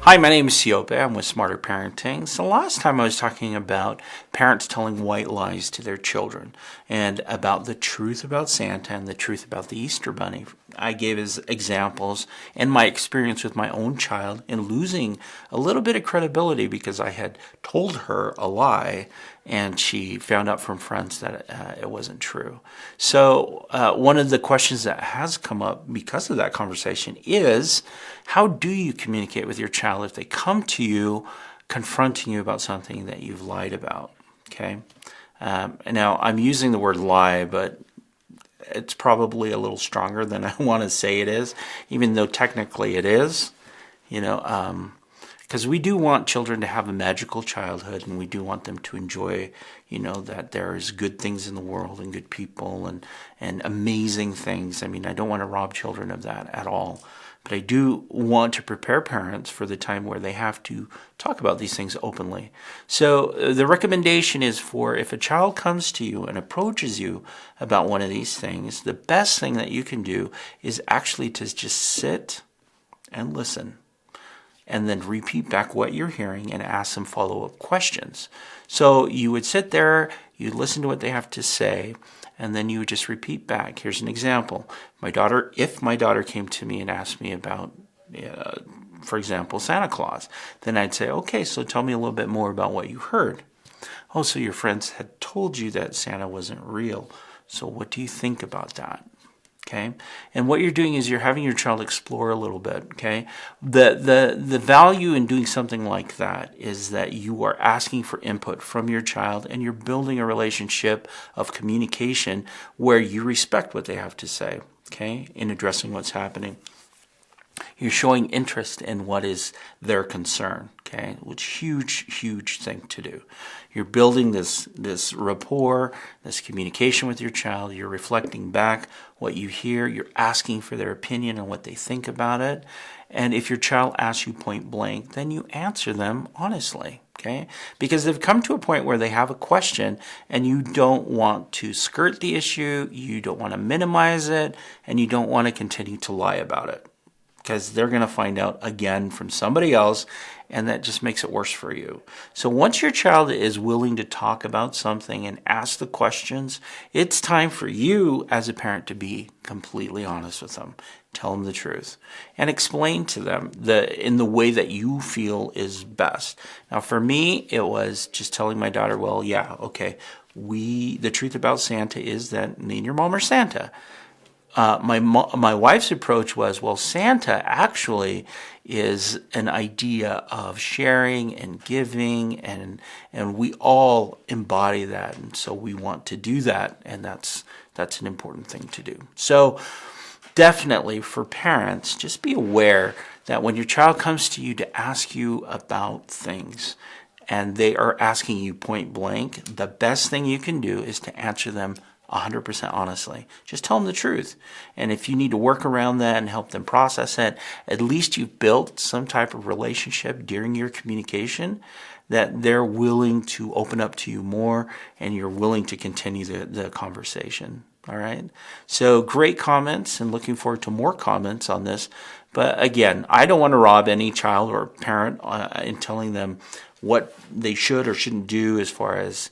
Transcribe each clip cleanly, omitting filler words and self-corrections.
Hi, my name is Siope. I'm with Smarter Parenting. So last time I was talking about parents telling white lies to their children and about the truth about Santa and the truth about the Easter Bunny. I gave as examples and my experience with my own child in losing a little bit of credibility because I had told her a lie and she found out from friends that it wasn't true. So one of the questions that has come up because of that conversation is, how do you communicate with your child if they come to you confronting you about something that you've lied about? Okay. Now, I'm using the word lie, but it's probably a little stronger than I want to say it is, even though technically it is, because we do want children to have a magical childhood, and we do want them to enjoy, that there's good things in the world and good people and amazing things. I mean, I don't want to rob children of that at all. But I do want to prepare parents for the time where they have to talk about these things openly. So the recommendation is for if a child comes to you and approaches you about one of these things, the best thing that you can do is actually to just sit and listen and then repeat back what you're hearing and ask some follow-up questions. So you would sit there, you listen to what they have to say, and then you would just repeat back. Here's an example. If my daughter came to me and asked me about, for example, Santa Claus, then I'd say, okay, so tell me a little bit more about what you heard. Oh, so your friends had told you that Santa wasn't real. So what do you think about that? Okay, and what you're doing is you're having your child explore a little bit. Okay, the value in doing something like that is that you are asking for input from your child, and you're building a relationship of communication where you respect what they have to say. Okay, in addressing what's happening. You're showing interest in what is their concern, okay? Which huge thing to do. You're building this rapport, this communication with your child. You're reflecting back what you hear. You're asking for their opinion and what they think about it. And if your child asks you point blank, then you answer them honestly, okay? Because they've come to a point where they have a question and you don't want to skirt the issue, you don't want to minimize it, and you don't want to continue to lie about it. Because they're going to find out again from somebody else, and that just makes it worse for you. So once your child is willing to talk about something and ask the questions, it's time for you as a parent to be completely honest with them. Tell them the truth and explain to them in the way that you feel is best. Now, for me, it was just telling my daughter, well, yeah, okay, the truth about Santa is that me and your mom are Santa. My wife's approach was, well, Santa actually is an idea of sharing and giving, and we all embody that, and so we want to do that, and that's an important thing to do. So definitely for parents, just be aware that when your child comes to you to ask you about things, and they are asking you point blank, the best thing you can do is to answer them 100% honestly. Just tell them the truth. And if you need to work around that and help them process it, at least you've built some type of relationship during your communication that they're willing to open up to you more and you're willing to continue the conversation. All right. So great comments, and looking forward to more comments on this. But again, I don't want to rob any child or parent in telling them what they should or shouldn't do as far as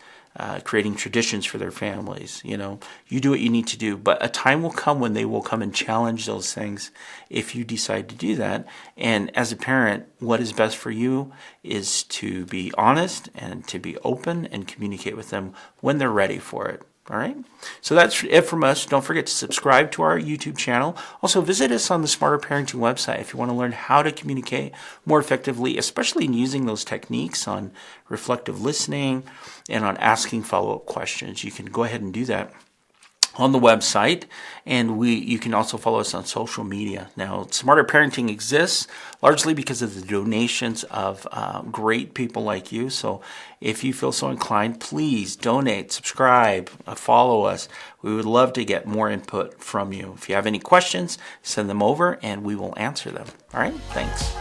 creating traditions for their families. You do what you need to do, but a time will come when they will come and challenge those things if you decide to do that. And as a parent, what is best for you is to be honest and to be open and communicate with them when they're ready for it. All right. So that's it from us. Don't forget to subscribe to our YouTube channel. Also, visit us on the Smarter Parenting website if you want to learn how to communicate more effectively, especially in using those techniques on reflective listening and on asking follow-up questions. You can go ahead and do that on the website, and you can also follow us on social media. Now, Smarter Parenting exists largely because of the donations of great people like you. So if you feel so inclined, please donate, subscribe, follow us. We would love to get more input from you. If you have any questions, send them over and we will answer them. All right, thanks.